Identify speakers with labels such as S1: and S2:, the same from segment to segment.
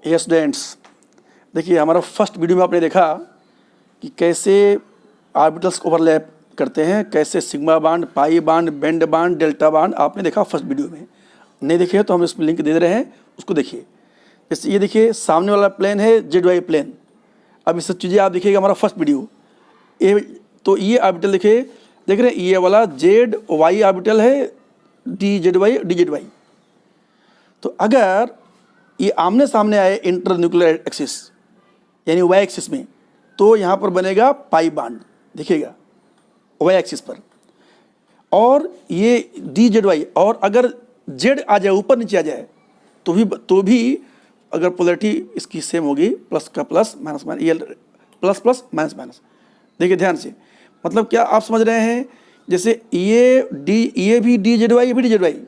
S1: ये स्टूडेंट्स, देखिए हमारा फर्स्ट वीडियो में आपने देखा कि कैसे ऑर्बिटल्स ओवरलैप करते हैं, कैसे सिग्मा बांड, पाई bond, bend bond, delta bond आपने देखा फर्स्ट वीडियो में। नहीं देखे तो हम इसमें लिंक दे रहे हैं, उसको देखिए। जैसे ये देखिए सामने वाला प्लेन है जेड वाई प्लेन। अब ये सब चीज़ें आप देखिएगा हमारा फर्स्ट वीडियो। तो ये ऑर्बिटल देखिए, देख रहे हैं ये वाला जेड वाई ऑर्बिटल है, डी जेड वाई। तो अगर ये आमने सामने आए इंटर न्यूक्लियर एक्सिस यानी वाई एक्सिस में, तो यहाँ पर बनेगा पाई बांड, देखिएगा वाई एक्सिस पर। और ये डी जेड वाई, और अगर जेड आ जाए, ऊपर नीचे आ जाए, तो भी अगर पोलैरिटी इसकी सेम होगी, प्लस का प्लस, माइनस माइनस, ये प्लस प्लस माइनस माइनस। देखिए ध्यान से, मतलब क्या आप समझ रहे हैं? जैसे ये भी डी जेड वाई, ये भी डी जेड वाई,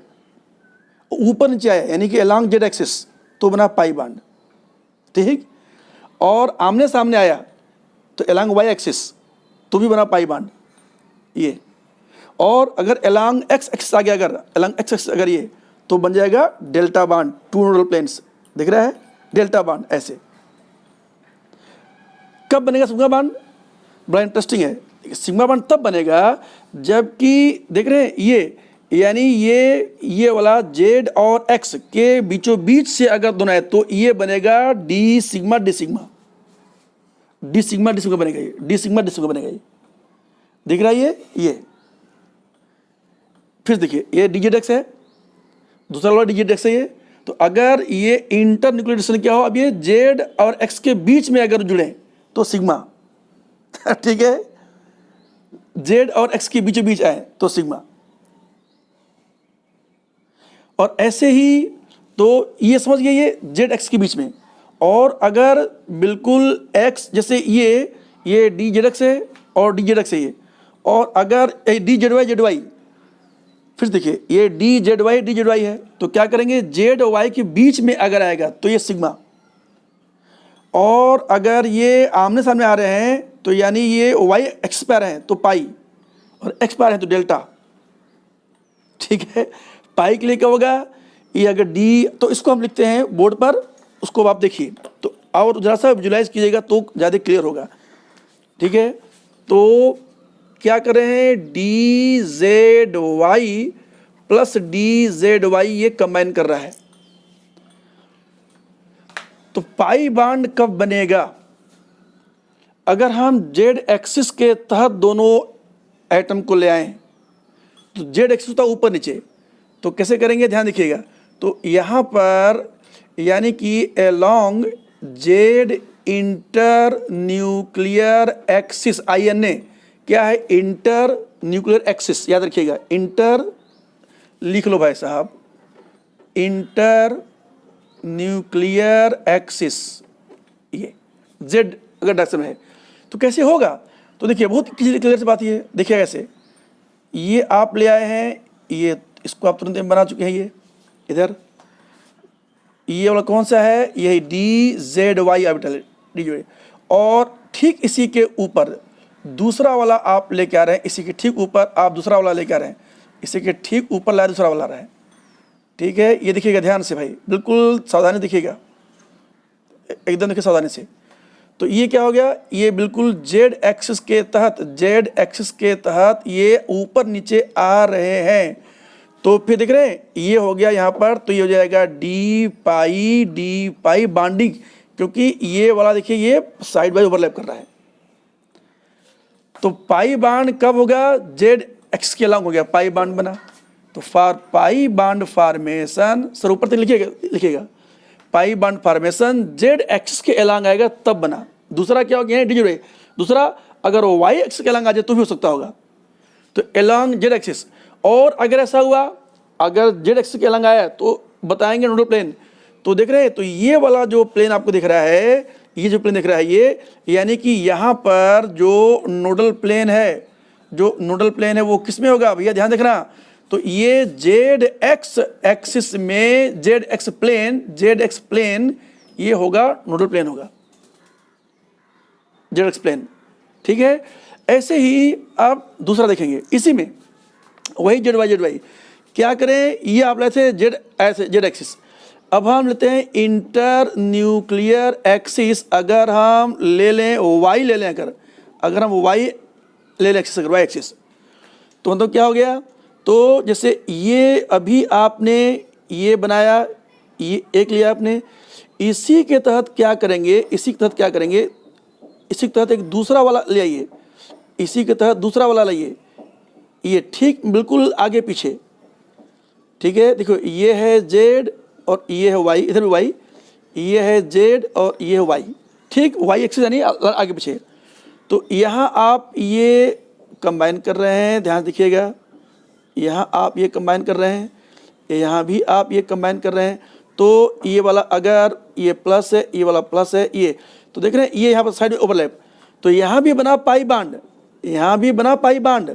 S1: ऊपर नीचे आया यानी कि अलॉन्ग जेड एक्सिस, तो बना पाई बांड, ठीक। और आमने सामने आया तो अलॉन्ग वाई एक्सिस, तो भी बना पाई बांड ये। और अगर अलॉन्ग एक्स एक्सिस आ गया, अगर अलॉन्ग एक्स एक्सिस अगर ये, तो बन जाएगा delta bond, two nodal planes, दिख रहा है डेल्टा बांड। ऐसे कब बनेगा सिग्मा बांड? बड़ा इंटरेस्टिंग है। सिग्मा बांड तब बनेगा जबकि देख रहे हैं ये, यानी ये वाला जेड और एक्स के बीचों बीच से अगर दोनों है, तो ये बनेगा डी सिग्मा डी सिग्मा बनेगा, ये डी सिग्मा बनेगा। ये दिख रहा है ये। फिर देखिए ये डी जेड एक्स है, दूसरा वाला डी जेड एक्स है ये। तो अगर ये इंटर न्यूक्लियर क्या हो, अब ये जेड और एक्स के बीच में अगर जुड़े तो सिग्मा ठीक है, जेड और एक्स के बीचों बीच आए तो सिग्मा। और ऐसे ही तो ये समझ गए, ये जेड एक्स के बीच में। और अगर बिल्कुल एक्स, जैसे ये डी जेड एक्स है और डी जेड एक्स है ये, और अगर डी जेड वाई, फिर देखिए ये डी जेड वाई है, तो क्या करेंगे, जेड और वाई के बीच में अगर आएगा तो ये सिग्मा। और अगर ये आमने सामने आ रहे हैं तो यानी ये वाई एक्स पर हैं तो पाई, और एक्स पर हैं तो डेल्टा, ठीक है। पाई के लिए क्या होगा, ये अगर डी, तो इसको हम लिखते हैं बोर्ड पर, उसको आप देखिए तो और ज़रा सा विजुलाइज कीजिएगा तो ज़्यादा क्लियर होगा, ठीक है। तो क्या कर रहे हैं, d z y plus d z y ये कंबाइन कर रहा है। तो पाई बांड कब बनेगा? अगर हम जेड एक्सिस के तहत दोनों एटम को ले आए, तो जेड एक्सिस होता ऊपर नीचे, तो कैसे करेंगे, ध्यान देखिएगा। तो यहाँ पर यानी कि along Z inter nuclear axis, INA क्या है, इंटर न्यूक्लियर एक्सिस, याद रखिएगा, इंटर लिख लो भाई साहब, इंटर न्यूक्लियर एक्सिस, ये जेड अगर डायरेक्शन में है तो कैसे होगा? तो देखिए बहुत क्लियर से बात ये देखिए, ऐसे ये आप ले आए हैं, ये इसको आप तुरंत बना चुके हैं। ये इधर ये वाला कौन सा है, यही d z y orbital, d z. और ठीक इसी के ऊपर दूसरा वाला आप लेके आ रहे हैं, इसी के ठीक ऊपर आप दूसरा वाला लेके आ रहे हैं, इसी के ठीक ऊपर ला दूसरा वाला आ रहा है, ठीक है। ये देखिएगा ध्यान से भाई, बिल्कुल सावधानी देखिएगा, एकदम देखिए सावधानी से। तो ये क्या हो गया, ये बिल्कुल जेड एक्सिस के तहत ये ऊपर नीचे आ रहे हैं। तो फिर देख रहे हैं ये हो गया यहाँ पर, तो ये हो जाएगा डी पाई बाइंडिंग, क्योंकि ये वाला देखिए ये साइड बाय ओवरलैप कर रहा है। तो पाई बांड कब होगा, जेड एक्स के अलॉन्ग हो गया, पाई बांड बना। तो for pi bond formation, sir ऊपर तक लिखिएगा, पाई बांड फॉर्मेशन जेड एक्सिस के अलॉन्ग आएगा तब बना। दूसरा क्या हो गया, डी जेड वाई। दूसरा अगर वाई एक्सिस के अलॉन्ग आ जाए तो भी हो सकता होगा, तो अलॉन्ग जेड एक्सिस। और अगर ऐसा हुआ, अगर जेड एक्सिस के अलॉन्ग आया तो बताएंगे नोडल प्लेन। तो देख रहे हैं, तो ये वाला जो प्लेन आपको दिख रहा है, ये जो प्लेन दिख रहा है ये, यानी कि यहाँ पर जो नोडल प्लेन है, वो किस में होगा भैया, ध्यान देखना। तो ये जेड एक्स एक्सिस में जेड एक्स प्लेन ये होगा, नोडल प्लेन होगा, जेड एक्स प्लेन, ठीक है। ऐसे ही आप दूसरा देखेंगे, इसी में वही जेड वाई क्या करें, ये आप लेते जेड एक्सिस, अब हम लेते हैं इंटर न्यूक्लियर एक्सिस। अगर हम ले लें वाई ले लें, अगर हम वाई ले लें एक्सिस, अगर वाई एक्सिस, तो मतलब क्या हो गया, तो जैसे ये अभी आपने ये बनाया, ये एक लिया आपने, इसी के तहत क्या करेंगे, इसी के तहत क्या करेंगे, इसी के तहत एक दूसरा वाला ले आइए, इसी के तहत दूसरा वाला लाइए, ये ठीक बिल्कुल आगे पीछे, ठीक है। देखो ये है जेड और ये है वाई, इधर भी वाई, ये है जेड और ये है वाई, ठीक, वाई एक्सिस यानी आगे पीछे। तो यहाँ आप ये कंबाइन कर रहे हैं, ध्यान देखिएगा, यहाँ आप ये कंबाइन कर रहे हैं, यहाँ भी आप ये कंबाइन कर रहे हैं। तो ये वाला अगर ये प्लस है, ये वाला प्लस है, ये तो देख रहे हैं ये यहाँ पर साइड में ओवरलैप, तो यहाँ भी बना पाई बांड, यहाँ भी बना पाई बांड,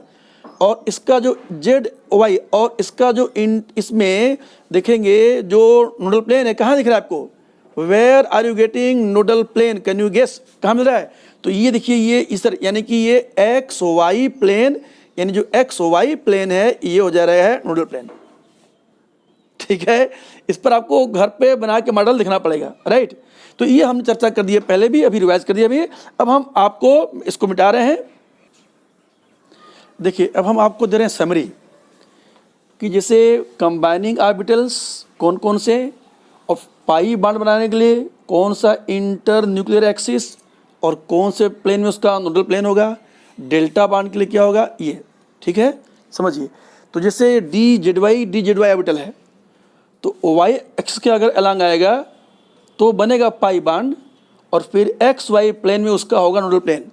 S1: और इसका जो जेड वाई और इसका जो इसमें देखेंगे जो नोडल प्लेन है, कहाँ दिख रहा है आपको, where are you getting nodal plane, can you guess कहाँ मिल रहा है, तो ये देखिए ये इस तरह, यानी कि ये एक्स वाई प्लेन, यानी जो एक्स वाई प्लेन है ये हो जा रहा है नोडल प्लेन, ठीक है। इस पर आपको घर पे बना के मॉडल दिखना पड़ेगा, राइट। तो ये हमने चर्चा कर दिया पहले भी, अभी रिवाइज कर दिया अभी। अब हम आपको इसको मिटा रहे हैं। देखिए अब हम आपको दे रहे हैं समरी कि जैसे कंबाइनिंग ऑर्बिटल्स कौन कौन से, और पाई बांड बनाने के लिए कौन सा इंटर न्यूक्लियर एक्सिस और कौन से प्लेन में उसका नोडल प्लेन होगा, डेल्टा बांड के लिए क्या होगा, ये ठीक है, समझिए। तो जैसे डी जेड वाई ऑर्बिटल है, तो वाई एक्सिस के अगर अलांग आएगा तो बनेगा पाई बांड, और फिर एक्स वाई प्लेन में उसका होगा नोडल प्लेन।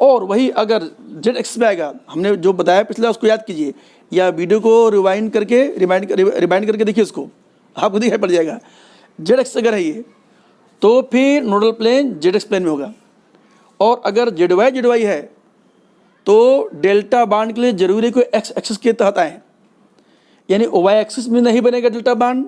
S1: और वही अगर जेड एक्सिस में आएगा, हमने जो बताया पिछले उसको याद कीजिए, या वीडियो को रिवाइंड करके रिमाइंड करके देखिए, उसको आपको दिखाई पड़ जाएगा। जेड एक्सिस अगर है ये, तो फिर nodal plane z x plane में होगा। और अगर जेड वाई है तो डेल्टा बांड के लिए जरूरी कोई एक्स एक्सिस के तहत आए, यानी वाई एक्सिस में नहीं बनेगा डेल्टा बांड,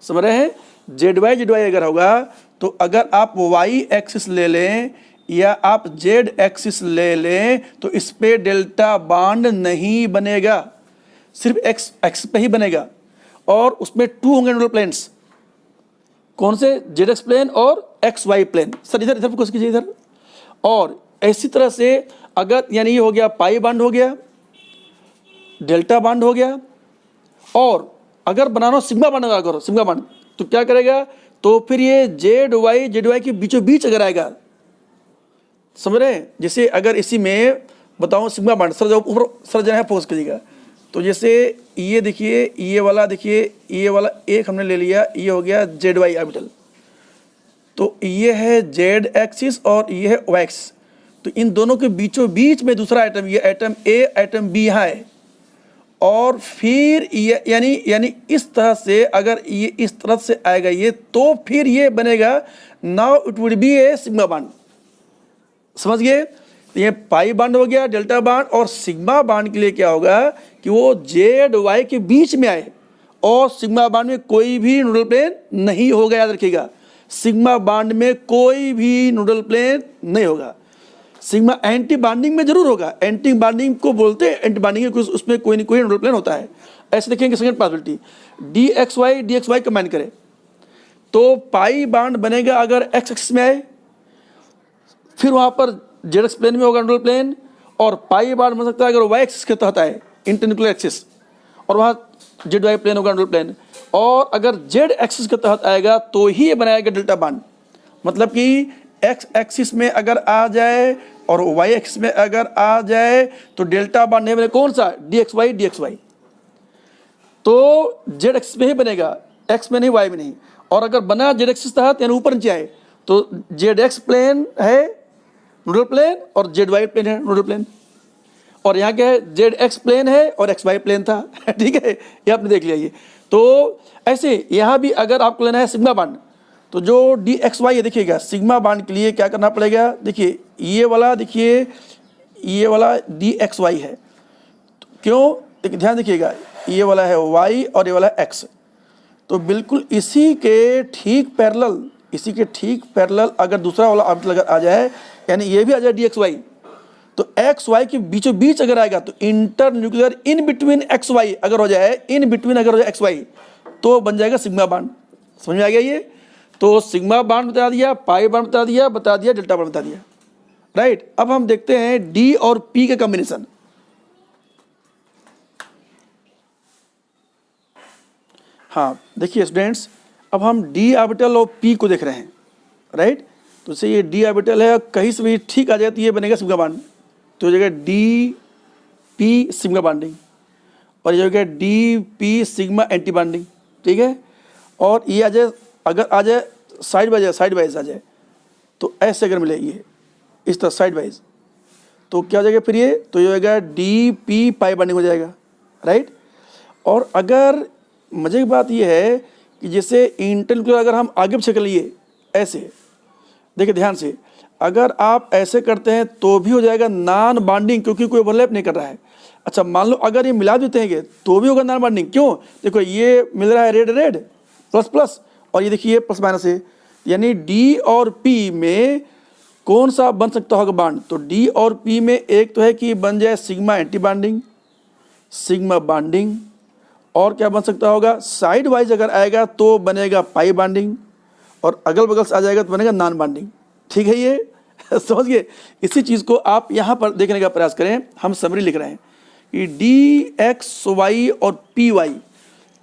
S1: समझ रहे हैं। जेड वाई अगर होगा तो अगर आप वाई एक्सिस ले लें या आप जेड एक्सिस ले लें तो इस पे डेल्टा बांड नहीं बनेगा, सिर्फ एक्स एक्सिस पे ही बनेगा। और उसमें टू होंगे नोडल प्लेन्स, कौन से, जेड एक्स प्लेन और एक्स वाई प्लेन। सर इधर फोकस कीजिए इधर। और इसी तरह से अगर, यानी ये हो गया पाई बांड हो गया, डेल्टा बांड हो गया, और अगर बनाना सिग्मा बांड अगर करो, सिग्मा बांड, तो क्या करेगा, तो फिर ये जेड वाई के बीचों बीच अगर आएगा, समझ रहे हैं। जैसे अगर इसी में बताऊं सिग्मा बांड, सर जब ऊपर सर जरा फोकस कीजिएगा, तो जैसे ये देखिए, ये वाला देखिए, ये वाला एक हमने ले लिया, ये हो गया जेड वाई ऑर्बिटल, तो ये है जेड एक्सिस और ये है वाई एक्सिस। तो इन दोनों के बीचों बीच में दूसरा आइटम, ये आइटम ए आइटम बी यहाँ है, और फिर ये यानी इस तरह से अगर ये इस तरफ से आएगा ये, तो फिर ये बनेगा, now it would be A sigma bond, समझ गए। ये पाई बांड हो गया, डेल्टा बांड, और सिग्मा बांड के लिए क्या होगा कि वो जेड वाई के बीच में आए, और सिग्मा बांड में कोई भी नोडल प्लेन नहीं होगा, याद रखिएगा, सिग्मा बांड में कोई भी नोडल प्लेन नहीं होगा। सिग्मा एंटी बाइंडिंग में जरूर होगा, एंटी बाइंडिंग को बोलते हैं एंटी बाइंडिंग, उसमें कोई ना कोई नोडल प्लेन होता है। ऐसे देखेंगे second possibility, D X Y combine करें तो पाई बांड बनेगा अगर एक्स एक्सिस में आए, फिर वहाँ पर जेड एक्स प्लेन में होगा नोडल प्लेन, और पाई बांड बन सकता है अगर वाई एक्सिस के तहत आए, इंटरन्यूक्लियर एक्सिस, और वहाँ जेड वाई प्लेन होगा नोडल प्लेन। और अगर जेड एक्सिस के तहत आएगा तो ही ये बनाएगा डेल्टा बांड, मतलब कि एक्स एक्सिस में अगर आ जाए और वाई एक्सिस में अगर आ जाए तो डेल्टा बांड नहीं बने, कौन सा, डी एक्स वाई, तो जेड एक्सिस में ही बनेगा, एक्स में नहीं, वाई में नहीं। और अगर बना जेड एक्सिस तहत यानी ऊपर नीचे आए तो जेड एक्स प्लेन है नोडल प्लेन और जेड वाई प्लेन है नोडल प्लेन, और यहाँ क्या है, जेड एक्स प्लेन है और एक्स वाई प्लेन था ठीक है, ये आपने देख लिया। ये तो ऐसे यहाँ भी अगर आपको लेना है सिग्मा बांड, तो जो डी एक्स वाई है देखिएगा, सिग्मा बांड के लिए क्या करना पड़ेगा, देखिए ये वाला, देखिए ये वाला डी एक्स वाई है, तो क्यों, ध्यान देखिएगा, ये वाला है वाई और ये वाला है एक्स, तो बिल्कुल इसी के ठीक पैरेलल अगर दूसरा वाला ऑर्बिटल अगर आ जाए, यानी ये भी आ जाए डी एक्स वाई, तो एक्स वाई के बीचों बीच अगर आएगा तो internuclear in between X Y अगर हो जाए, एक्स वाई, तो बन जाएगा सिग्मा बांड, समझ में आ गया ये? तो सिग्मा बांड बता दिया, पाई बांड बता दिया डेल्टा बांड बता दिया, राइट। अब हम देखते हैं डी और पी का कॉम्बिनेशन। हाँ देखिए स्टूडेंट्स, अब हम डी ऑर्बिटल और पी को देख रहे हैं, राइट। तो जैसे ये डी ऑर्बिटल है, कहीं से भी ठीक आ जाए तो ये बनेगा सिग्मा बांड, तो हो जाएगा डी पी सिग्मा बांडिंग, और ये हो गया D P sigma anti bonding, ठीक है। और ये आ जाए, अगर आ जाए साइड वाइज आ जाए, तो ऐसे अगर मिले ये इस तरह साइड वाइज, तो क्या हो जाएगा फिर ये, तो ये हो जाएगा डी पी पाई बांडिंग हो जाएगा, राइट। और अगर मजे की बात ये है कि जैसे इंटरन्यूक्लियर अगर हम आगे पीछे कर लिए ऐसे, देखिए ध्यान से, अगर आप ऐसे करते हैं तो भी हो जाएगा नॉन बाइंडिंग, क्योंकि कोई ओवरलैप नहीं कर रहा है। अच्छा मान लो अगर ये मिला देते हैं तो भी होगा नॉन बाइंडिंग, क्यों? देखो ये मिल रहा है रेड रेड प्लस प्लस, और ये देखिए प्लस माइनस है, यानी डी और पी में कौन सा बन सकता होगा बांड? तो डी और पी में एक तो है कि बन जाए sigma anti binding, sigma binding, और क्या बन सकता होगा? साइड वाइज अगर आएगा तो बनेगा पाई बाइंडिंग, और अगल बगल से आ जाएगा तो बनेगा नॉन बाइंडिंग, ठीक है ये समझ गए? इसी चीज़ को आप यहाँ पर देखने का प्रयास करें। हम समरी लिख रहे हैं कि डी एक्स वाई और पी वाई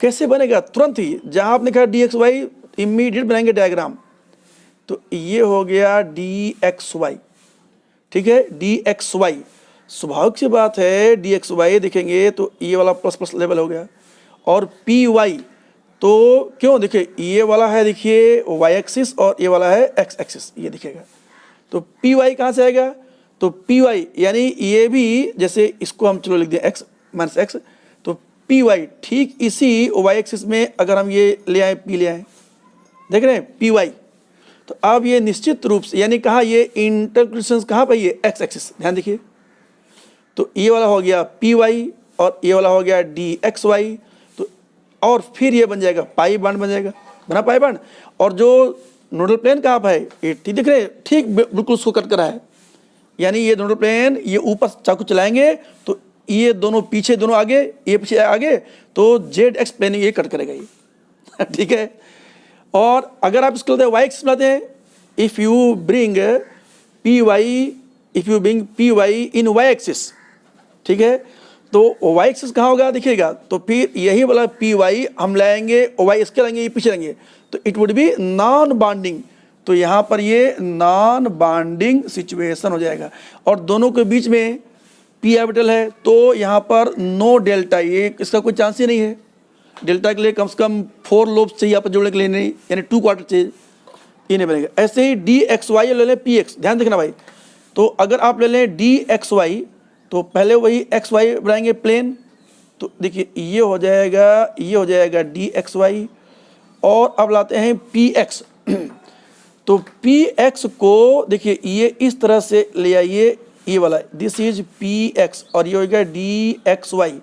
S1: कैसे बनेगा, तुरंत ही जहाँ आपने कहा डी एक्स वाई इमीडिएट बनाएंगे डायग्राम, तो ये हो गया डी एक्स वाई, ठीक है। डी एक्स वाई स्वाभाविक सी बात है, डी एक्स वाई देखेंगे तो ये वाला प्लस प्लस लेवल हो गया, और पी वाई तो क्यों, देखिए ये वाला है, देखिए वाई एक्सिस, और ये वाला है एक्स एक्सिस, ये दिखेगा। तो पी वाई कहाँ से आएगा? तो पी वाई यानी ये भी, जैसे इसको हम चलो लिख दें एक्स माइनस एक्स, तो पी वाई ठीक इसी वाई एक्सिस में अगर हम ये ले आए, पी ले आए, देख रहे हैं पी वाई, तो अब ये निश्चित रूप से, यानी कहाँ ये इंटरपोलेशन कहाँ पर, ये एक्स एक्सिस, ध्यान देखिए। तो ये वाला हो गया पी वाई, और ये वाला हो गया डी एक्स वाई, तो और फिर ये बन जाएगा पाई बांड, बन जाएगा, बना पाई बांड। और जो नोडल प्लेन कहाँ पर है, ये ठीक दिख रहे हैं, ठीक बिल्कुल उसको कट करा है, यानी ये नोडल प्लेन, ये ऊपर चाकू चलाएंगे तो ये दोनों पीछे, दोनों आगे, ये पीछे आगे, तो जेड एक्स प्लेन ये कट करेगा ये ठीक है। और अगर आप इसको वाई एक्सिस बनाते हैं, if you bring P Y in Y axis, ठीक है, तो वाई एक्सिस कहाँ होगा देखिएगा, तो फिर यही वाला पी वाई हम लाएंगे, वाई इसके लाएंगे, ये पीछे लाएंगे, तो it would be non bonding, तो यहाँ पर ये नॉन बॉन्डिंग सिचुएशन हो जाएगा। और दोनों के बीच में पी ऑर्बिटल है, तो यहाँ पर नो डेल्टा, ये इसका कोई चांस ही नहीं है। डेल्टा के लिए कम से कम 4 लोब चाहिए यहाँ पर जोड़ने के लिए, नहीं यानी 2 क्वार्टर चाहिए, ये नहीं बनेगा। ऐसे ही डी एक्स वाई ले लें पी एक्स, ध्यान देखना भाई, तो अगर आप ले लें डी एक्स वाई, तो पहले वही एक्स वाई बनाएंगे प्लेन, तो देखिए ये हो जाएगा डी एक्स वाई, और अब लाते हैं पी एक्स तो पी एक्स को देखिए ये इस तरह से ले आइए, ये वाला दिस इज पी एक्स, और ये हो गया डी एक्स वाई,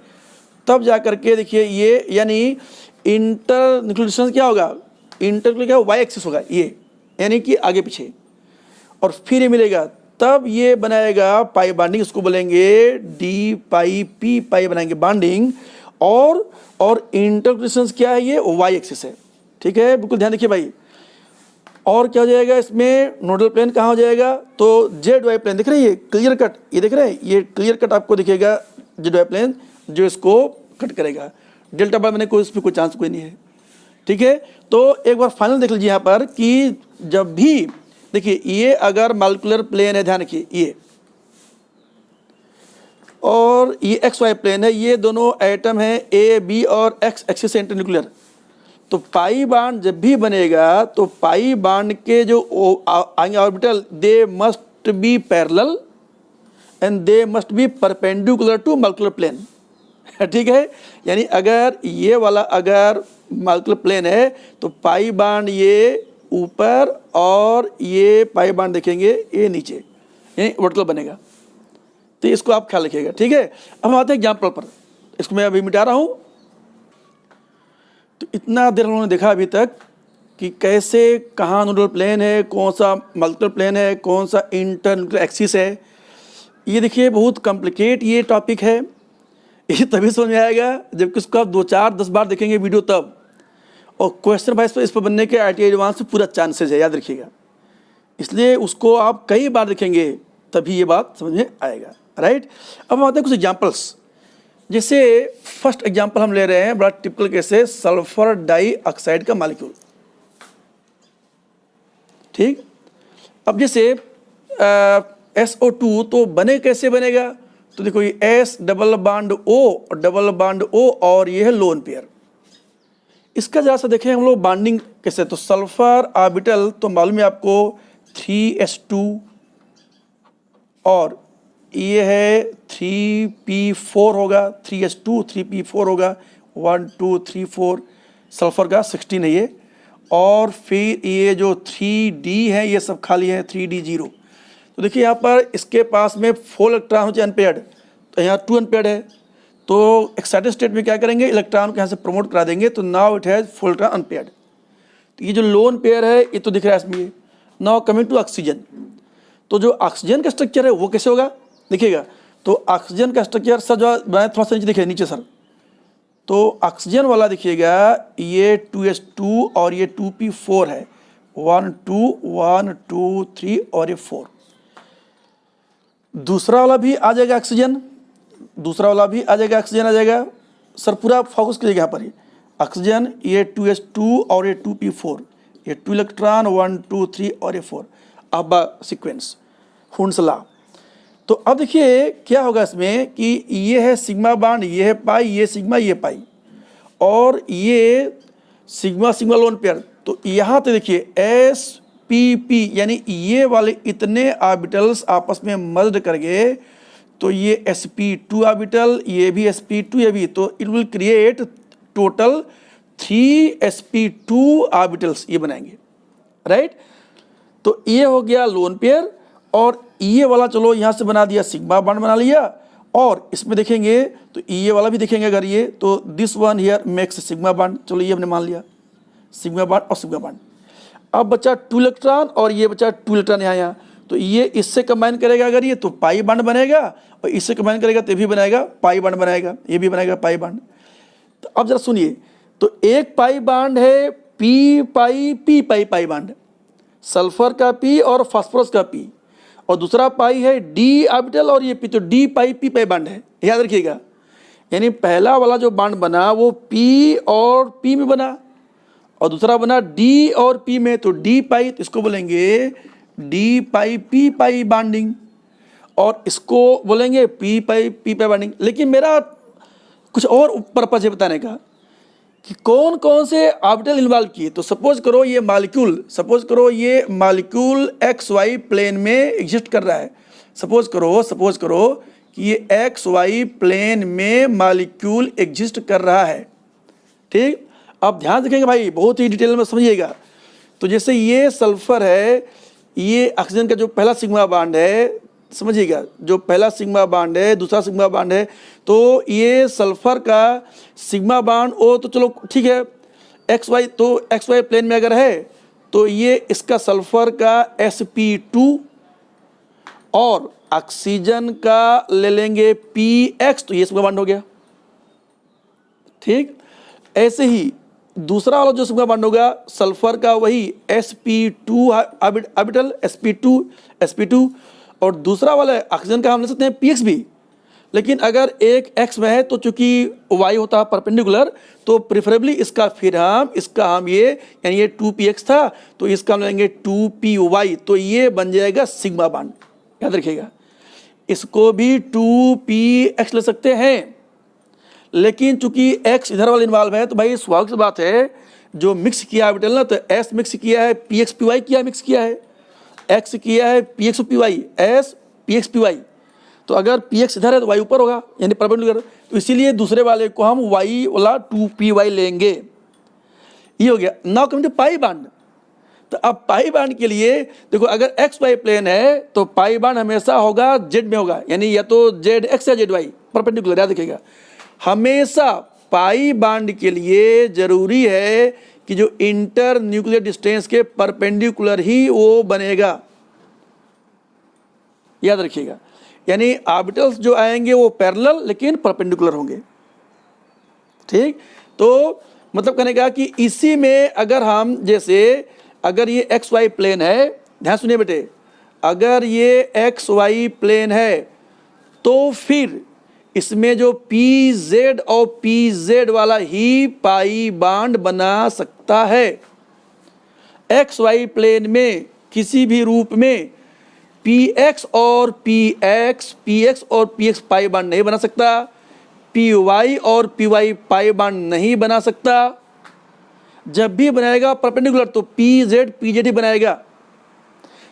S1: तब जा करके देखिए ये, यानी इंटरन्यूक्लियर क्या होगा, इंटरन्यूक्लियर क्या वाई एक्सिस होगा ये, यानी कि आगे पीछे, और फिर ये मिलेगा, तब ये बनाएगा पाई बाइंडिंग, इसको बोलेंगे डी पाई पी पाई बनाएंगे बाइंडिंग, और इंटरप्रिटेशन क्या है, ये वाई एक्सिस है, ठीक है, बिल्कुल ध्यान देखिए भाई। और क्या हो जाएगा इसमें, नोडल प्लेन कहाँ हो जाएगा, तो जेड वाई प्लेन दिख रही है क्लियर कट, ये देख रहे हैं, ये क्लियर कट आपको दिखेगा जेड वाई प्लेन जो इसको कट करेगा। डेल्टा बार मैंने कोई इसमें कोई चांस कोई नहीं है, ठीक है। तो एक बार फाइनल देख लीजिए यहाँ पर कि जब भी देखिए ये अगर मॉलिक्यूलर प्लेन है, ध्यान रखिए ये, और ये एक्स वाई प्लेन है, ये दोनों एटम है ए बी और एक्स एक्सिस इंटरन्यूक्लियर, तो पाई बांड जब भी बनेगा तो पाई बांड के जो आएंगे orbital, they must be parallel and they must be perpendicular to molecular plane, ठीक है। यानी अगर ये वाला अगर मॉलिक्यूलर प्लेन है तो पाई बांड ये ऊपर और ये पाई बांड देखेंगे ये नीचे, यानी वर्टिकल बनेगा, तो इसको आप ख्याल रखिएगा, ठीक है। अब हम आते हैं एग्जाम्पल पर, इसको मैं अभी मिटा रहा हूँ। तो इतना देर उन्होंने देखा अभी तक कि कैसे कहाँ नोडल प्लेन है, कौन सा मल्टीपल प्लेन है, कौन सा इंटरन्यूक्लियर एक्सिस है। ये देखिए बहुत कॉम्प्लिकेट ये टॉपिक है, ये तभी समझ में आएगा जबकि उसको आप 2 4 10 बार देखेंगे वीडियो तब, और क्वेश्चन वाइज इस पर बनने के IIT एडवांस में पूरा चांसेस है, याद रखिएगा। इसलिए उसको आप कई बार देखेंगे तभी ये बात समझ में आएगा, राइट। अब हम आते हैं कुछ एग्जाम्पल्स। जैसे फर्स्ट एग्जाम्पल हम ले रहे हैं, बड़ा टिपिकल केस है, सल्फर डाइऑक्साइड का मॉलिक्यूल। ठीक, अब जैसे SO2 तो बने कैसे बनेगा, तो देखो ये S डबल बॉन्ड O और डबल बॉन्ड O और ये है लोन पेयर। इसका जरा सा देखें हम लोग बॉन्डिंग कैसे, तो सल्फर ऑर्बिटल तो मालूम है आपको 3s2 और ये है 3p4 होगा, 3s2 3p4 होगा, 1 2 3 4 सल्फर का 16 है ये। और फिर ये जो 3d है ये सब खाली है, 3d0। तो देखिए यहाँ पर इसके पास में 4 इलेक्ट्रॉन हो अनपेयर्ड, तो यहाँ 2 अनपेयर्ड है। तो एक्साइटेड स्टेट में क्या करेंगे, इलेक्ट्रॉन को यहाँ से प्रमोट करा देंगे, तो now it has 4 electron unpaired. तो ये जो लोन पेयर है ये तो दिख रहा है इसमें। नाउ कमिंग टू ऑक्सीजन, तो जो ऑक्सीजन का स्ट्रक्चर है वो कैसे होगा देखिएगा। तो ऑक्सीजन का स्ट्रक्चर सर जो मैं थोड़ा सा नीचे देखिए, नीचे सर, तो ऑक्सीजन वाला देखिएगा ये 2s2 और ये 2p4 है, 1 2 1 2 3 और ये 4। दूसरा वाला भी आ जाएगा ऑक्सीजन, दूसरा वाला भी आ जाएगा ऑक्सीजन, आ जाएगा सर। पूरा फोकस कीजिएगा यहाँ पर, ये ऑक्सीजन, ये 2s2 और ये 2p4, ये 2 इलेक्ट्रॉन 1 2 3 और ये 4। अब सीक्वेंस हुंस लॉ। तो अब देखिए क्या होगा इसमें कि ये है सिग्मा बॉन्ड, ये है पाई, ये सिग्मा, ये पाई, और ये सिग्मा सिग्मा लोन पेयर। तो यहाँ तो देखिए spp यानी ये वाले इतने ऑर्बिटल्स आपस में मर्ज कर गए, तो ये sp2 ऑर्बिटल, ये भी sp2, ये भी, तो it will create total 3 sp2 orbitals ये बनाएंगे, राइट। तो ये हो गया लोन पेयर। और ये वाला चलो यहाँ से बना दिया, सिग्मा बॉन्ड बना लिया। और इसमें देखेंगे तो ये वाला भी देखेंगे अगर ये, तो this one here makes sigma bond, चलो ये हमने मान लिया सिग्मा बॉन्ड और सिग्मा बॉन्ड। अब बचा 2 इलेक्ट्रॉन और ये बचा 2 इलेक्ट्रॉन यहाँ, तो ये इससे कंबाइन करेगा अगर ये, तो पाई बॉन्ड बनेगा, और इससे कंबाइन करेगा तो भी बनाएगा पाई बॉन्ड बनाएगा, ये भी बनाएगा पाई बॉन्ड। तो अब जरा सुनिए, तो एक पाई बॉन्ड है पी पाई पी पाई पाई बॉन्ड, सल्फर का पी और फास्फोरस का पी, और दूसरा पाई है डी ऑर्बिटल और ये पी, तो डी पाई पी पाई बॉन्ड है, याद रखिएगा। यानी पहला वाला जो बॉन्ड बना वो पी और पी में बना, और दूसरा बना डी और पी में, तो डी पाई, तो इसको बोलेंगे डी पाई पी पाई बॉन्डिंग, और इसको बोलेंगे पी पाई पी पाई बॉन्डिंग। लेकिन मेरा कुछ और पर्पज है बताने का कि कौन कौन से ऑर्बिटल इन्वॉल्व किए। तो सपोज करो ये मॉलिक्यूल एक्स वाई प्लेन में एग्जिस्ट कर रहा है। सपोज करो कि ये एक्स वाई प्लेन में मॉलिक्यूल एग्जिस्ट कर रहा है, ठीक। अब ध्यान रखेंगे भाई, बहुत ही डिटेल में समझिएगा। तो जैसे ये सल्फर है, ये ऑक्सीजन का जो पहला सिग्मा बॉन्ड है, समझिएगा, जो पहला सिग्मा बॉन्ड है, दूसरा सिग्मा बॉन्ड है, तो ये सल्फर का सिग्मा बॉन्ड ओ, तो चलो ठीक है, एक्स वाई, तो एक्स वाई प्लेन में अगर है तो ये इसका सल्फर का sp2 और ऑक्सीजन का ले लेंगे px, तो ये सिग्मा बॉन्ड हो गया, ठीक। ऐसे ही दूसरा वाला जो सिग्मा बॉन्ड होगा सल्फर का, वही sp2 ऑर्बिटल, sp2, और दूसरा वाला ऑक्सीजन का हम ले सकते हैं px भी। लेकिन अगर एक x में है तो चूंकि y होता है परपेंडिकुलर, तो प्रेफरेबली इसका हम ये, यानी ये 2px था तो इसका हम लेंगे 2py, तो ये बन जाएगा सिग्मा बॉन्ड, याद रखिएगा। इसको भी 2px ले सकते हैं, लेकिन चूंकि x इधर वाला इन्वॉल्व है, तो भाई स्वाभाविक सी बात है, जो मिक्स किया ऑर्बिटल ना, तो s मिक्स किया है, px py किया मिक्स किया है, x किया है px py, s px py, तो अगर px इधर है तो y ऊपर होगा, यानी परपेंडिकुलर, तो इसीलिए दूसरे वाले को हम y वाला 2py लेंगे। ये हो गया। Now coming to pi bond. तो अब पाई बॉन्ड के लिए देखो, अगर एक्स वाई प्लेन है तो पाई बॉन्ड हमेशा होगा जेड में होगा, यानी या तो जेड एक्स या जेड वाई, परपेंडिकुलर, याद रखिएगा। हमेशा पाई बॉन्ड के लिए जरूरी है कि जो इंटर न्यूक्लियर डिस्टेंस के परपेंडिकुलर ही वो बनेगा, याद रखिएगा। यानी ऑर्बिटल्स जो आएंगे वो पैरेलल लेकिन परपेंडिकुलर होंगे, ठीक। तो मतलब कहने का कि इसी में अगर हम जैसे अगर ये एक्स वाई प्लेन है, ध्यान सुनिए बेटे, अगर ये एक्स वाई प्लेन है तो फिर इसमें जो पी जेड और पी जेड वाला ही पाई बांड बना सकता है। एक्स वाई प्लेन में किसी भी रूप में पी एक्स और पी एक्स और पी एक्स पाई बांड नहीं बना सकता, पी वाई और पी वाई पाई बांड नहीं बना सकता। जब भी बनाएगा परपेंडिकुलर तो पी जेड ही बनाएगा।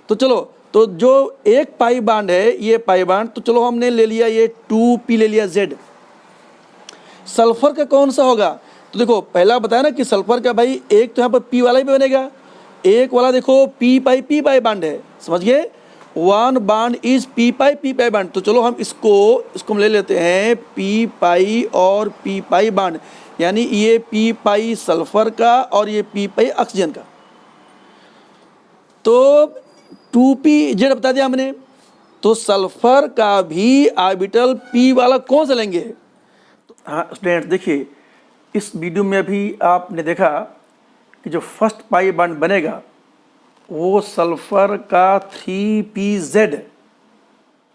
S1: तो चलो, तो जो एक पाई बांड है ये पाई बांड, तो चलो हमने ले लिया ये 2p ले लिया जेड। सल्फर का कौन सा होगा? तो देखो पहला बताया ना कि सल्फर का भाई एक तो यहाँ पर पी वाला ही बनेगा, एक वाला देखो पी पाई बांड है, समझ गए, one bond is P pi bond. तो चलो हम इसको हम ले लेते हैं पी पाई और पी पाई बांड, यानी ये पी पाई सल्फर का और ये पी पाई ऑक्सीजन का। तो 2p जेड बता दिया हमने। तो सल्फर का भी ऑर्बिटल p वाला कौन सा लेंगे? तो हाँ स्टूडेंट देखिए, इस वीडियो में अभी आपने देखा कि जो फर्स्ट पाई बांड बनेगा वो सल्फर का 3pz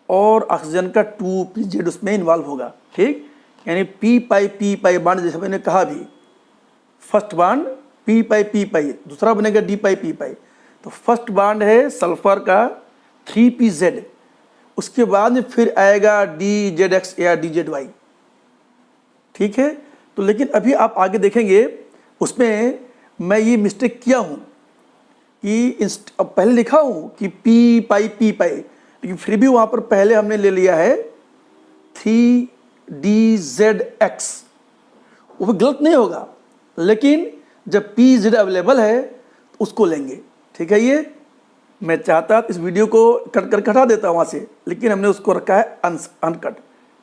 S1: और ऑक्सीजन का 2pz उसमें इन्वॉल्व होगा, ठीक, यानी p पाई बांड जैसे मैंने कहा भी, फर्स्ट बांड p पाई, दूसरा बनेगा d पाई। तो फर्स्ट बांड है सल्फर का 3pz, उसके बाद में फिर आएगा dZx या dZy, ठीक है। तो लेकिन अभी आप आगे देखेंगे उसमें मैं ये मिस्टेक किया हूँ कि अब पहले लिखा हूँ कि p पाई, लेकिन फिर भी वहाँ पर पहले हमने ले लिया है 3dZx। वो गलत नहीं होगा, लेकिन जब pz अवेलेबल है तो उसको लेंगे, ठीक है। ये मैं चाहता इस वीडियो को कट कर हटा देता वहाँ से, लेकिन हमने उसको रखा है अनकट,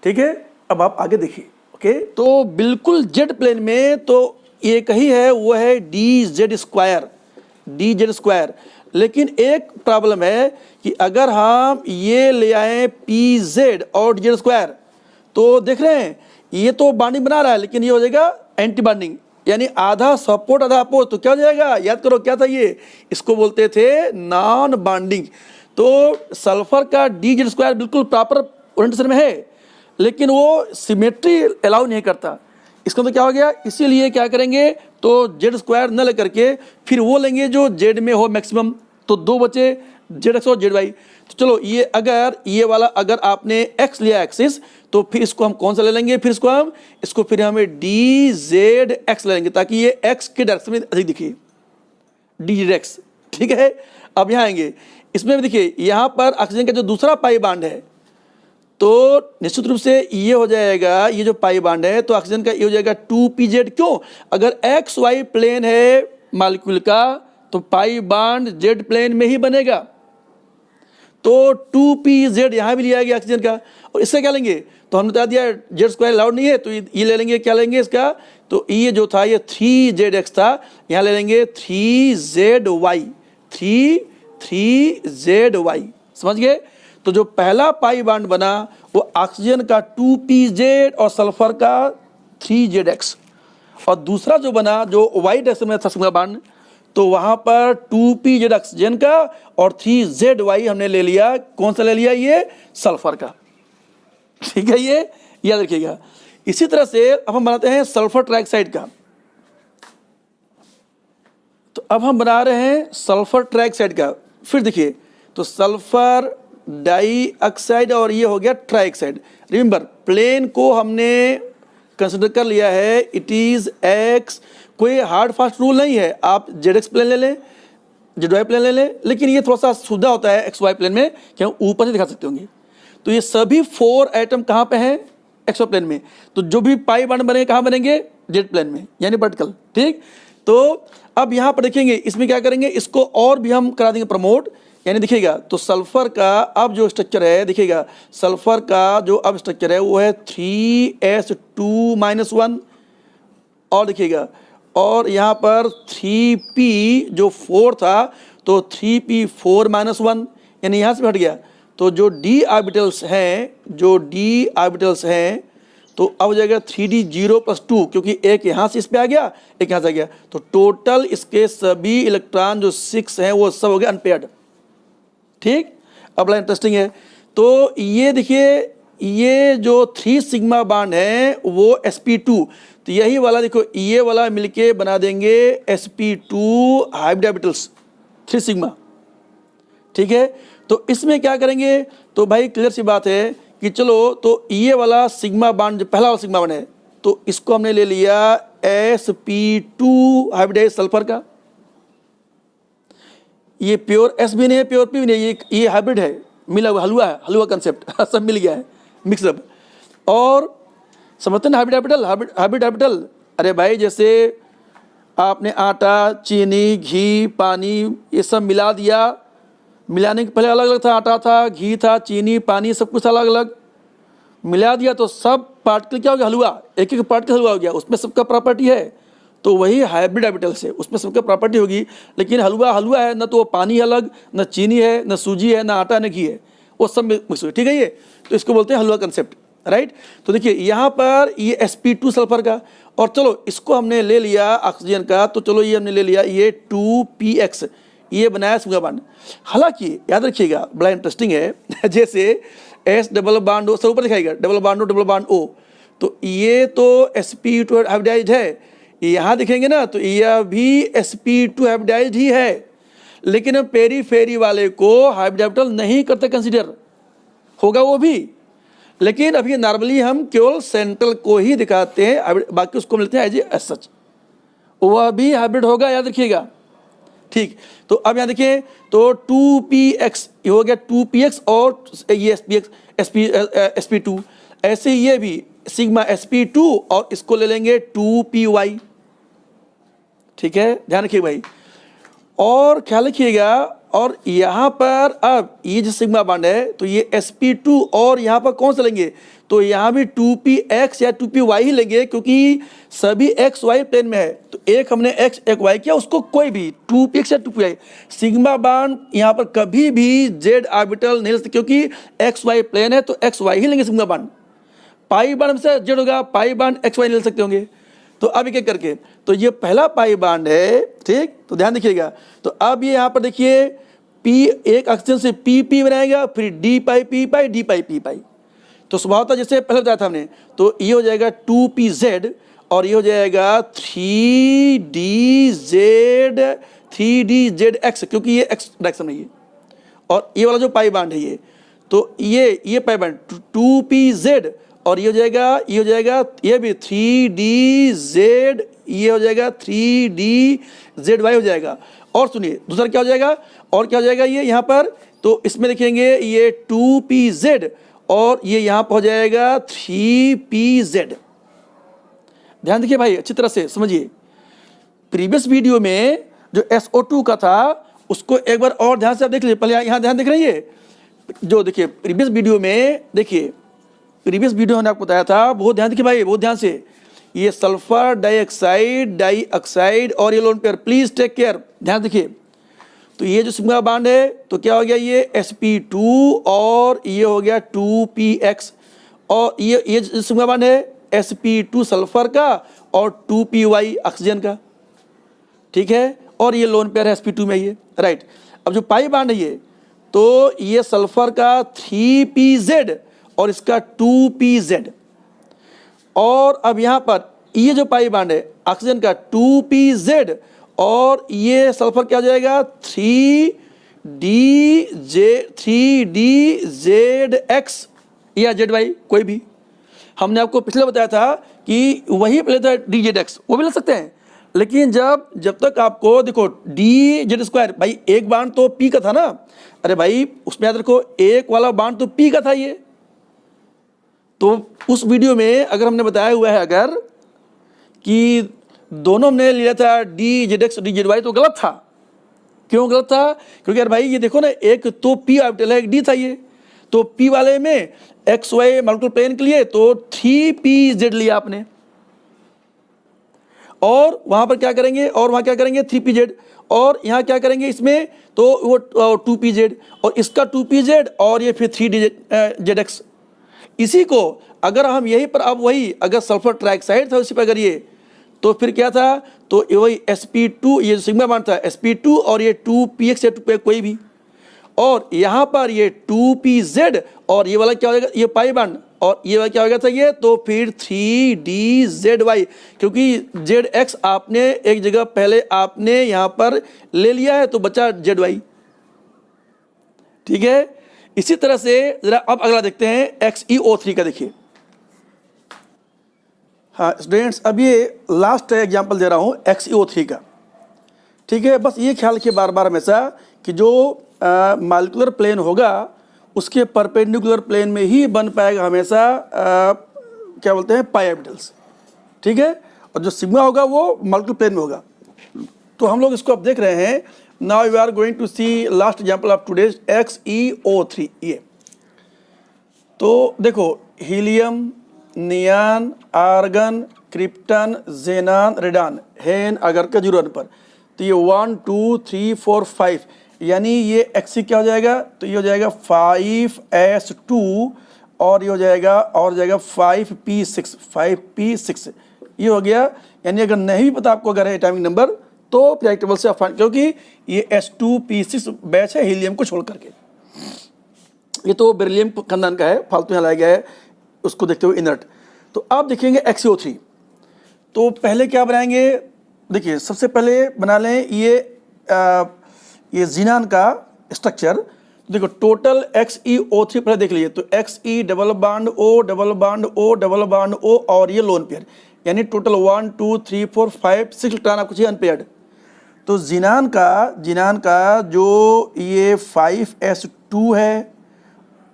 S1: ठीक है। अब आप आगे देखिए, ओके। तो बिल्कुल जेड प्लेन में तो एक ही है, वो है dz स्क्वायर। लेकिन एक प्रॉब्लम है कि अगर हम ये ले आए pz और dz स्क्वायर, तो देख रहे हैं ये तो बाइंडिंग बना रहा है, लेकिन ये हो जाएगा एंटी बाइंडिंग, यानी आधा सपोर्ट आधा अपोज। तो क्या हो जाएगा, याद करो क्या था ये, इसको बोलते थे नॉन बाइंडिंग। तो सल्फर का dz स्क्वायर बिल्कुल प्रॉपर ओरिएंटेशन में है, लेकिन वो सिमेट्री अलाउ नहीं करता। इसका तो क्या हो गया, इसीलिए क्या करेंगे, तो जेड स्क्वायर न लेकर के फिर वो लेंगे जो जेड में हो मैक्सिमम। तो दो बचे ZX और ZY। तो चलो ये अगर ये वाला अगर आपने x लिया एक्सिस, तो फिर इसको हम कौन सा ले लेंगे, फिर इसको हमें DZX ले लेंगे, ताकि ये x के डायरेक्शन में अधिक दिखे, DZX, ठीक है। अब यहाँ आएंगे, इसमें भी देखिए यहाँ पर ऑक्सीजन का जो दूसरा पाई बांड है, तो निश्चित रूप से ये हो जाएगा, ये जो पाई बांड है तो ऑक्सीजन का ये हो जाएगा 2pz। क्यों, अगर एक्स वाई प्लेन है मॉलिक्यूल का तो पाई बांड जेड प्लेन में ही बनेगा। तो 2pz यहाँ भी लिया गया ऑक्सीजन का, और इससे क्या लेंगे, तो हमने बता दिया जेड स्क्वायर अलाउड नहीं है, तो ये ले लेंगे, क्या लेंगे इसका, तो ये जो था ये 3zx था, यहाँ ले लेंगे 3zy, समझ गए। तो जो पहला पाई बांड बना वो ऑक्सीजन का 2pz और सल्फर का 3zx, और दूसरा जो बना जो वाई डायरेक्शन में था सिग्मा बांड, तो वहाँ पर 2pz ऑक्सीजन का और 3zy हमने ले लिया, कौन सा ले लिया, ये सल्फर का, ठीक है, ये याद रखिएगा। इसी तरह से अब हम बनाते हैं सल्फर ट्राइऑक्साइड का। तो अब हम बना रहे हैं सल्फर ट्राइऑक्साइड का। फिर देखिए, तो सल्फर डाइऑक्साइड और ये हो गया ट्राइऑक्साइड। रिमेंबर प्लेन को हमने कंसिडर कर लिया है, इट इज एक्स, कोई हार्ड फास्ट रूल नहीं है, आप जेड प्लेन ले लें, जेड प्लेन ले लें, लेकिन ये थोड़ा सा सुविधा होता है एक्स वाई प्लेन में कि हम ऊपर से दिखा सकते होंगे। तो ये सभी 4 एटम कहाँ पे हैं, एक्स वाई प्लेन में। तो जो भी पाई बांड बनेंगे कहाँ बनेंगे, जेड प्लेन में, यानी वर्टिकल, ठीक। तो अब यहाँ पर देखेंगे इसमें क्या करेंगे, इसको और भी हम करा देंगे प्रमोट, यानी देखिएगा तो सल्फर का अब जो स्ट्रक्चर है, देखिएगा सल्फर का जो अब स्ट्रक्चर है वो है 3s2-1, और देखिएगा और यहाँ पर 3p जो 4 था तो 3p4-1, यानी यहाँ से हट गया। तो जो d ऑर्बिटल्स हैं तो अब हो जाएगा 3d0+2, क्योंकि एक यहाँ से इस पे आ गया, एक यहाँ से आ गया, तो टोटल इसके सभी इलेक्ट्रॉन जो 6 हैं वो सब हो गए अनपेयर्ड। ठीक, अब बड़ा इंटरेस्टिंग है। तो ये देखिए, ये जो 3 सिग्मा बॉन्ड है वो sp2, तो यही वाला देखो, ये वाला मिलके बना देंगे sp2 हाइब्रिड ऑर्बिटल्स 3 सिग्मा। ठीक है, तो इसमें क्या करेंगे, तो भाई क्लियर सी बात है कि चलो, तो ये वाला सिग्मा बॉन्ड जो पहला वाला सिग्मा बॉन्ड है, तो इसको हमने ले लिया sp2 हाइब्रिडाइज सल्फर का। ये प्योर s भी नहीं है, प्योर p भी नहीं है, ये हाइब्रिड है, मिला हुआ हलवा है, हलवा कंसेप्ट सब मिल गया है, मिक्सअप। और समझते हैं हाइब्रिड ऑर्बिटल, हाइब्रिड ऑर्बिटल, अरे भाई जैसे आपने आटा, चीनी, घी, पानी ये सब मिला दिया, मिलाने के पहले अलग अलग था, आटा था, घी था, चीनी, पानी, सब कुछ अलग अलग मिला दिया, तो सब पार्टिकल क्या हो गया, हलवा, एक एक पार्टिकल हलवा हो गया, उसमें सबका प्रॉपर्टी है। तो वही हाइब्रिड ऑर्बिटल से उसमें सबका प्रॉपर्टी होगी, लेकिन हलवा हलवा है, न तो वो पानी अलग, न चीनी है, न सूजी है, न आटा, न घी है, वो सब मिक्स हो, ठीक है ये, तो इसको बोलते हैं हलवा कंसेप्ट, राइट। तो देखिए यहाँ पर ये sp2 सल्फर का, और चलो इसको हमने ले लिया ऑक्सीजन का, तो चलो ये हमने ले लिया ये 2px, ये बनाया सिग्मा बॉन्ड। हालांकि याद रखिएगा बड़ा इंटरेस्टिंग है जैसे S डबल बॉन्ड O, सब ऊपर दिखाएगा double bond O double bond O, तो ये तो sp2 हाइब्रिडाइज्ड है, यहाँ दिखेंगे ना तो यह भी sp2 हाइब्रिडाइज्ड ही है, लेकिन पेरीफेरी वाले को हाइब्रिड ऑर्बिटल नहीं करते कंसीडर, होगा वो भी, लेकिन अभी नॉर्मली हम केवल सेंट्रल को ही दिखाते हैं, बाकी उसको मिलते हैं एज सच, वह भी हाइब्रिड होगा, याद रखिएगा। ठीक, तो अब यहाँ देखिए, तो 2px ये हो गया 2px और ये sp2, ऐसे ही ये भी सिग्मा sp2 और इसको ले लेंगे 2py। ठीक है, ध्यान रखिए भाई, और ख्याल रखिएगा, और यहाँ पर अब ये जो सिग्मा बॉन्ड है तो ये sp2, और यहाँ पर कौन सा लेंगे, तो यहाँ भी 2px या 2py ही लेंगे, क्योंकि सभी x y प्लेन में है, तो एक हमने x एक y किया, उसको कोई भी 2px या 2py, सिग्मा बॉन्ड यहाँ पर कभी भी z ऑर्बिटल नहीं ले सकते, क्योंकि x y प्लेन है, तो x y ही लेंगे सिग्मा बॉन्ड। पाई बॉन्ड से z होगा, पाई बॉन्ड x y नहीं ले सकते होंगे। तो अब एक एक करके, तो ये पहला पाई बॉन्ड है, ठीक, तो ध्यान देखिएगा, तो अब ये यहाँ पर देखिए p एक ऑक्सीजन से p बनाएगा, फिर d पाई p पाई d पाई p पाई, तो स्वभावतः जैसे पहले बताया था हमने, तो ये हो जाएगा 2pz और ये हो जाएगा 3dzx, क्योंकि ये x डायरेक्शन में है, और ये वाला जो पाई बॉन्ड है ये, तो ये पाई बॉन्ड 2pz, और ये हो जाएगा ये भी 3dz, ये हो जाएगा 3dzy हो जाएगा। और सुनिए दूसरा क्या हो जाएगा, और क्या हो जाएगा ये यहाँ पर, तो इसमें देखेंगे ये 2pz और ये यहाँ पर हो जाएगा 3pz। ध्यान देखिए भाई, अच्छी तरह से समझिए, प्रीवियस वीडियो में जो SO2 का था उसको एक बार और ध्यान से आप देख लीजिए, पहले यहाँ ध्यान देख रही है, जो देखिए प्रीवियस वीडियो में, देखिए प्रीवियस वीडियो मैंने आपको बताया था, बहुत ध्यान देखिए भाई, बहुत ध्यान से, ये सल्फर डाइऑक्साइड और ये lone pair, please take care, ध्यान देखिए। तो ये जो सिग्मा बॉन्ड है तो क्या हो गया, ये sp2 और ये हो गया 2px, और ये जो सिग्मा बॉन्ड है sp2 सल्फर का और 2py ऑक्सीजन का, ठीक है, और ये लोन पेयर है sp2 में ये, राइट। अब जो पाई बॉन्ड है ये, तो ये सल्फर का 3pz और इसका 2pz, और अब यहाँ पर ये जो पाई बॉन्ड है ऑक्सीजन का 2pz और ये सल्फर क्या हो जाएगा 3dzx या zy, कोई भी। हमने आपको पिछले बताया था कि वही पहले था dzx, वो भी ले सकते हैं, लेकिन जब तक आपको देखो dz², भाई एक बॉन्ड तो p का था ना, अरे भाई उसमें याद रखो एक वाला बॉन्ड तो p का था ये, तो उस वीडियो में अगर हमने बताया हुआ है अगर कि दोनों हमने लिया था dzx dzy, तो गलत था। क्यों गलत था, क्योंकि यार भाई ये देखो ना, एक तो p ऑर्बिटल है, एक d था ये, तो p वाले में एक्स वाई मल्टीपल प्लेन के लिए तो 3pz लिया आपने, और वहां पर क्या करेंगे, और वहां क्या करेंगे 3pz, और यहाँ क्या करेंगे इसमें, तो वो 2pz और इसका 2pz और ये फिर 3dzx, इसी को अगर हम यहीं पर अब वही अगर सल्फर ट्राइऑक्साइड था उसी पर अगर ये, तो फिर क्या था, तो ये वही sp2, ये जो सिग्मा बॉन्ड था sp2 और ये 2px या 2p कोई भी, और यहाँ पर ये 2pz और ये वाला क्या हो जाएगा, ये पाई बॉन्ड, और ये वाला क्या हो गया था ये, तो फिर 3dzy, क्योंकि zx आपने एक जगह पहले आपने यहाँ पर ले लिया है तो बचा zy। ठीक है, इसी तरह से जरा अब अगला देखते हैं XeO3 का। देखिए हाँ स्टूडेंट्स, अब ये लास्ट एग्जांपल दे रहा हूँ XeO3 का। ठीक है, बस ये ख्याल रखिए बार बार हमेशा कि जो मॉलिक्यूलर प्लेन होगा उसके परपेंडिकुलर प्लेन में ही बन पाएगा हमेशा क्या बोलते हैं, पाई ऑर्बिटल्स। ठीक है, और जो सिग्मा होगा वो मॉलिक्यूलर प्लेन में होगा। तो हम लोग इसको अब देख रहे हैं। Now we are going to see last example of today's XeO3। ये तो देखो, helium, neon, argon, krypton, xenon, radon, हेन अगर का 0 पर, तो ये 1 2 3 4 5, यानी ये Xe क्या हो जाएगा, तो ये हो जाएगा 5s2 और ये हो जाएगा 5p6, 5p6 ये हो गया। यानी अगर नहीं भी पता आपको अगर है एटॉमिक नंबर तो पीरियोडिक टेबल से आप फाइंड, क्योंकि ये s2p6 बैच है हीलियम को छोड़ करके। ये तो बेरिलियम खानदान का है, फालतू यहाँ लाया गया है उसको देखते हुए इनर्ट। तो आप देखेंगे XeO3, तो पहले क्या बनाएंगे, देखिए सबसे पहले बना लें ये जीनान का स्ट्रक्चर। देखो टोटल XeO3 पहले देख लीजिए, तो Xe double bond O double bond O double bond O और ये लोन पेयर, यानी टोटल 1 2 3 4 5 6 इलेक्ट्रॉन आपको चाहिए अनपेयर्ड। तो जीनान का जो ये 5s2 है,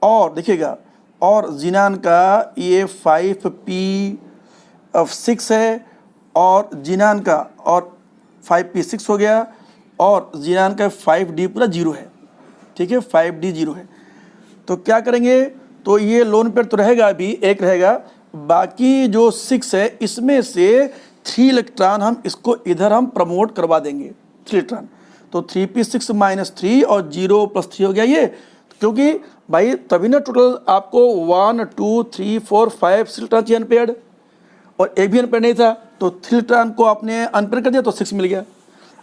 S1: और देखिएगा, और जीनान का ये 5p6 है, और जीनान का और 5p6 हो गया, और जीनान का 5d पूरा 0 है। ठीक है, 5d 0 है। तो क्या करेंगे, तो ये लोन पेयर तो रहेगा, अभी एक रहेगा, बाकी जो 6 है इसमें से 3 इलेक्ट्रॉन हम इसको इधर हम प्रमोट करवा देंगे, 3 इलेक्ट्रॉन। तो 3p6 - 3 और 0 + 3 हो गया ये, क्योंकि भाई तभी ना टोटल आपको 1 2 3 4 5 6 इलेक्ट्रॉन चाहिए अनपेयर्ड, और एक भी अनपेयर्ड नहीं था, तो 3 इलेक्ट्रॉन को आपने अनपेयर्ड कर दिया तो 6 मिल गया।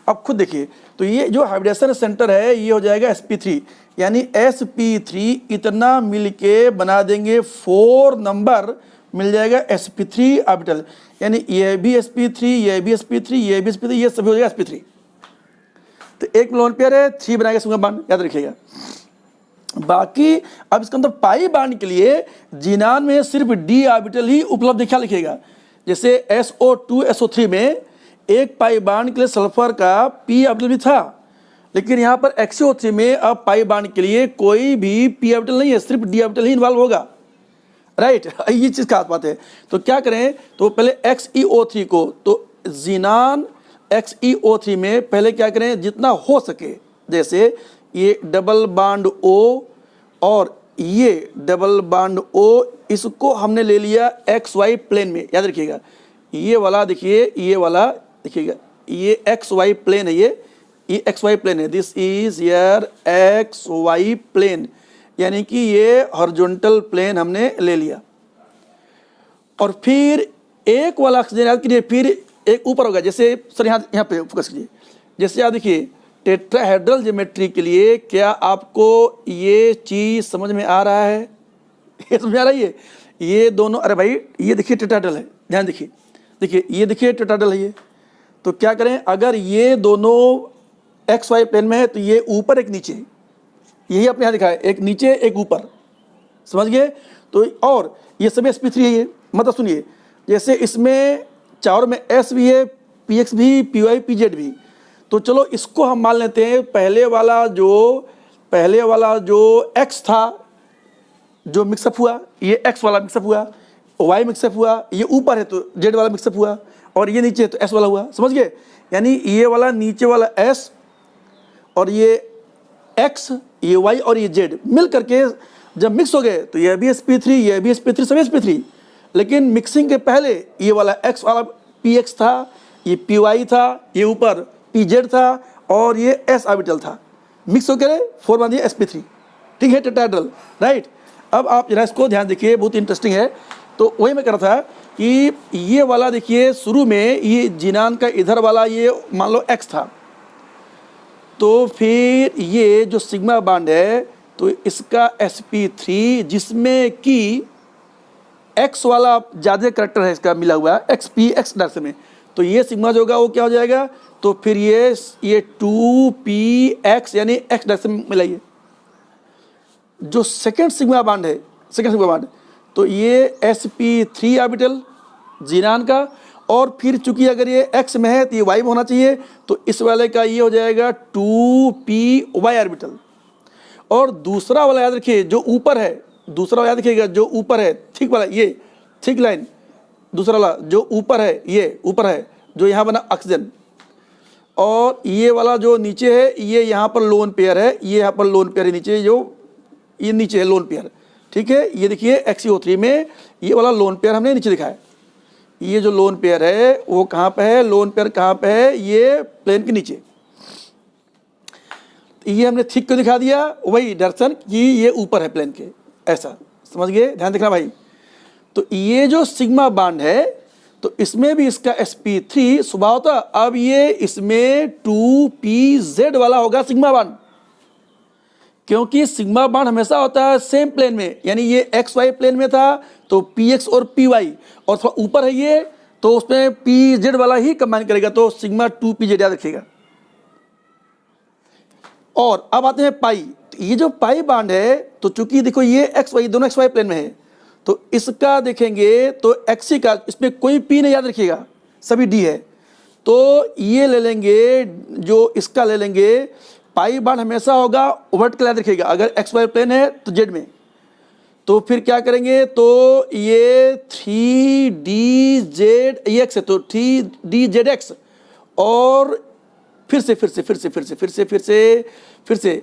S1: अब खुद देखिए, तो ये जो हाइब्रिडेशन सेंटर है ये हो जाएगा sp3, यानी sp3 इतना मिल के बना देंगे 4 नंबर मिल जाएगा sp3 ऑर्बिटल, यानी ये भी sp3, ये भी sp3, ये भी sp3, ये सभी हो जाएगा sp3। तो एक लोन पेयर है, 3 बनाएगा सिग्मा बॉन्ड, याद रखिएगा। बाकी अब इसके अंदर पाई बॉन्ड के लिए जीनान में सिर्फ d ऑर्बिटल ही उपलब्ध है, क्या लिखिएगा, जैसे SO2 SO3 में एक पाई बॉन्ड के लिए सल्फर का p ऑर्बिटल भी था, लेकिन यहाँ पर XeO3 में अब पाई बॉन्ड के लिए कोई भी p ऑर्बिटल नहीं है, सिर्फ d ऑर्बिटल ही इन्वॉल्व होगा। राइट, ये चीज़ खास बात है। तो क्या करें, तो पहले XeO3 को, तो जीनान XeO3 में पहले क्या करें, जितना हो सके, जैसे ये डबल बॉन्ड O और ये डबल बॉन्ड O, इसको हमने ले लिया XY प्लेन में, याद रखिएगा। ये वाला देखिए, ये वाला देखिएगा, ये XY प्लेन है, ये XY प्लेन है, this is your XY plane, यानी कि ये हॉरिजॉन्टल प्लेन हमने ले लिया। और फिर एक वाला ऑक्सीजन याद कीजिए, फिर एक ऊपर होगा, जैसे सर यहाँ पे फोकस कीजिए, जैसे आप देखिए टेट्राहेड्रल ज्योमेट्री के लिए क्या आपको ये चीज़ समझ में आ रहा है, ये समझ में आ रहा है, ये दोनों, अरे भाई ये देखिए टेट्राहेड्रल है, ध्यान देखिए, ये देखिए टेट्राहेड्रल है ये। तो क्या करें, अगर ये दोनों XY प्लेन में है तो ये ऊपर एक नीचे, यही अपने यहाँ दिखा है, एक नीचे एक ऊपर, समझ गए। तो और ये सभी sp3 है, ये मतलब सुनिए, जैसे इसमें चारों में s भी है, px भी, py pz भी। तो चलो इसको हम मान लेते हैं, पहले वाला जो x था जो मिक्सअप हुआ, ये x वाला मिक्सअप हुआ, y मिक्सअप हुआ, ये ऊपर है तो z वाला मिक्सअप हुआ, और ये नीचे है तो s वाला हुआ, समझ गए। यानी ये वाला नीचे वाला s और ये x, ये y और ये z मिल करके जब मिक्स हो गए तो ये भी sp3, ये भी sp3, सभी sp3। लेकिन मिक्सिंग के पहले ये वाला x वाला px था, ये py था, ये ऊपर pz था, और ये s ऑर्बिटल था, मिक्स होकर 4 बन दिया sp3। ठीक है, टेट्राहेड्रल, राइट। अब आप जरा इसको ध्यान देखिए, बहुत इंटरेस्टिंग है। तो वही मैं कह रहा था कि ये वाला देखिए, शुरू में ये जिनान का इधर वाला ये मान लो x था, तो फिर ये जो सिग्मा बॉन्ड है तो इसका sp3 जिसमें कि x वाला ज़्यादा करैक्टर है इसका मिला हुआ है x डायरेक्शन में, तो ये सिग्मा जो होगा वो क्या हो जाएगा, तो फिर ये 2px यानी x डायरेक्शन में मिलाइए। जो सेकेंड सिग्मा बॉन्ड है, तो ये sp3 ऑर्बिटल जिनान का, और फिर चूंकि अगर ये x में है तो ये y में होना चाहिए, तो इस वाले का ये हो जाएगा 2py ऑर्बिटल। और दूसरा वाला याद रखिए जो ऊपर है, दूसरा वाला याद रखिएगा जो ऊपर है थिक वाला, ये थिक लाइन, दूसरा वाला जो ऊपर है, ये ऊपर है जो यहाँ बना ऑक्सीजन, और ये वाला जो नीचे है ये यहाँ पर लोन पेयर है, ये यहाँ पर लोन पेयर है नीचे, जो ये नीचे है लोन पेयर, ठीक है। ये देखिए XeO3 में ये वाला लोन पेयर हमने नीचे दिखाया, ये जो लोन पेयर है वो कहाँ पे है, लोन पेयर कहाँ पे है, ये प्लेन के नीचे। ये हमने थिक को दिखा दिया, वही दर्शन कि ये ऊपर है प्लेन के, ऐसा समझ गए, ध्यान देखना भाई। तो ये जो सिग्मा बॉन्ड है तो इसमें भी इसका sp3 स्वभावतः अब ये इसमें 2pz वाला होगा सिग्मा बॉन्ड, क्योंकि सिग्मा बॉन्ड हमेशा होता है सेम प्लेन में, यानी ये xy प्लेन में था तो px और py, और थोड़ा ऊपर है ये तो उसमें pz वाला ही कंबाइन करेगा, तो सिग्मा 2pz याद रखिएगा। और अब आते हैं पाई, ये जो पाई बॉन्ड है तो चूंकि देखो ये xy दोनों xy प्लेन में है, तो इसका देखेंगे तो xc का इसमें कोई p नहीं याद रखिएगा, सभी d है, तो ये ले लेंगे जो इसका ले लेंगे, पाई बॉन्ड हमेशा होगा वर्टिकल याद रखिएगा, अगर xy प्लेन है तो z में, तो फिर क्या करेंगे, तो ये 3dz ये x है तो 3dzx, और फिर से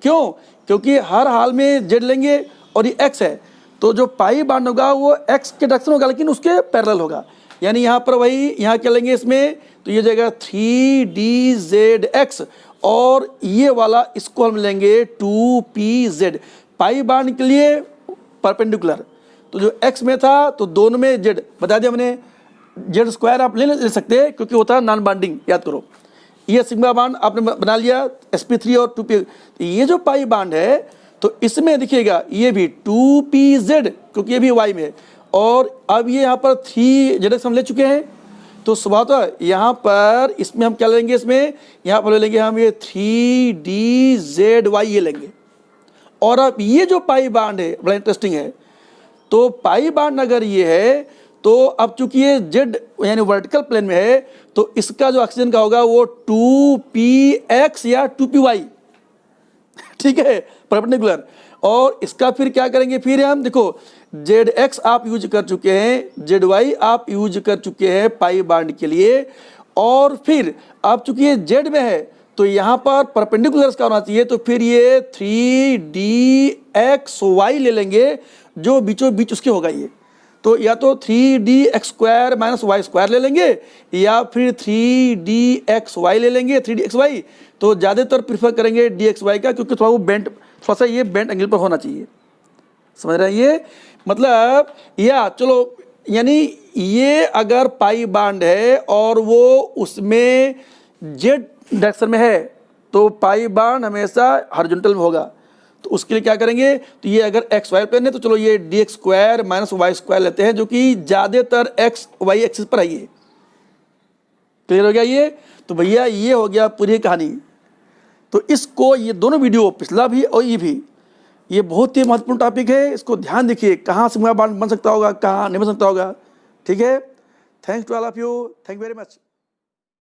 S1: क्यों, क्योंकि हर हाल में z लेंगे और ये x है, तो जो पाई बॉन्ड होगा वो x के डायरेक्शन होगा लेकिन उसके पैरेलल होगा, यानी यहाँ पर वही यहाँ क्या लेंगे इसमें, तो ये जाएगा 3dzx, और ये वाला इसको हम लेंगे 2pz। पाई बॉन्ड के लिए परपेंडिकुलर, तो जो x में था तो दोनों में z बता दिया हमने, z स्क्वायर आप ले सकते हैं क्योंकि होता है नॉन बॉन्डिंग, याद करो। ये सिग्मा बॉन्ड आपने बना लिया sp3 और 2p। तो ये जो पाई बॉन्ड है तो इसमें देखिएगा ये भी 2pz क्योंकि ये भी y में है, और अब ये यहाँ पर 3zx हम ले चुके हैं, तो स्वभावतः यहाँ पर इसमें हम क्या लेंगे, इसमें यहाँ पर ले लेंगे हम ये 3dzy ये लेंगे। और अब ये जो पाई बॉन्ड है बड़ा इंटरेस्टिंग है, तो पाई बॉन्ड अगर ये है तो अब चूंकि ये z यानी वर्टिकल प्लेन में है तो इसका जो ऑक्सीजन का होगा वो 2px या 2py, ठीक है, परपेंडिकुलर। और इसका फिर क्या करेंगे, फिर हम देखो zx आप यूज कर चुके हैं, zy आप यूज कर चुके हैं पाई बॉन्ड के लिए, और फिर अब चूंकि ये z में है तो यहाँ पर परपेंडिकुलर का होना चाहिए, तो फिर ये 3dxy ले लेंगे जो बीचों बीच उसके होगा ये, तो या तो 3dx square minus Y square ले लेंगे या फिर 3dxy ले लेंगे 3dxy, तो ज़्यादातर प्रीफर करेंगे dxy का क्योंकि थोड़ा वो बेंट, थोड़ा सा ये बेंट एंगल पर होना चाहिए, समझ रहे हैं ये मतलब। या चलो यानी ये अगर पाई बॉन्ड है और वो उसमें जेड डायरेक्शन में है तो पाई बॉन्ड हमेशा हॉरिजॉन्टल में होगा, तो उसके लिए क्या करेंगे, तो ये अगर एक्स वाई प्लेन है तो चलो ये dx square minus Y square लेते हैं जो कि ज़्यादातर एक्स वाई एक्सिस पर आइए। क्लियर हो गया ये, तो भैया ये हो गया पूरी कहानी। तो इसको ये दोनों वीडियो पिछला भी और ये भी, ये बहुत ही महत्वपूर्ण टॉपिक है, इसको ध्यान देखिए कहाँ सिग्मा बॉन्ड बन सकता होगा, कहाँ नहीं बन सकता होगा, ठीक है। Thanks to all of you, thank you very much.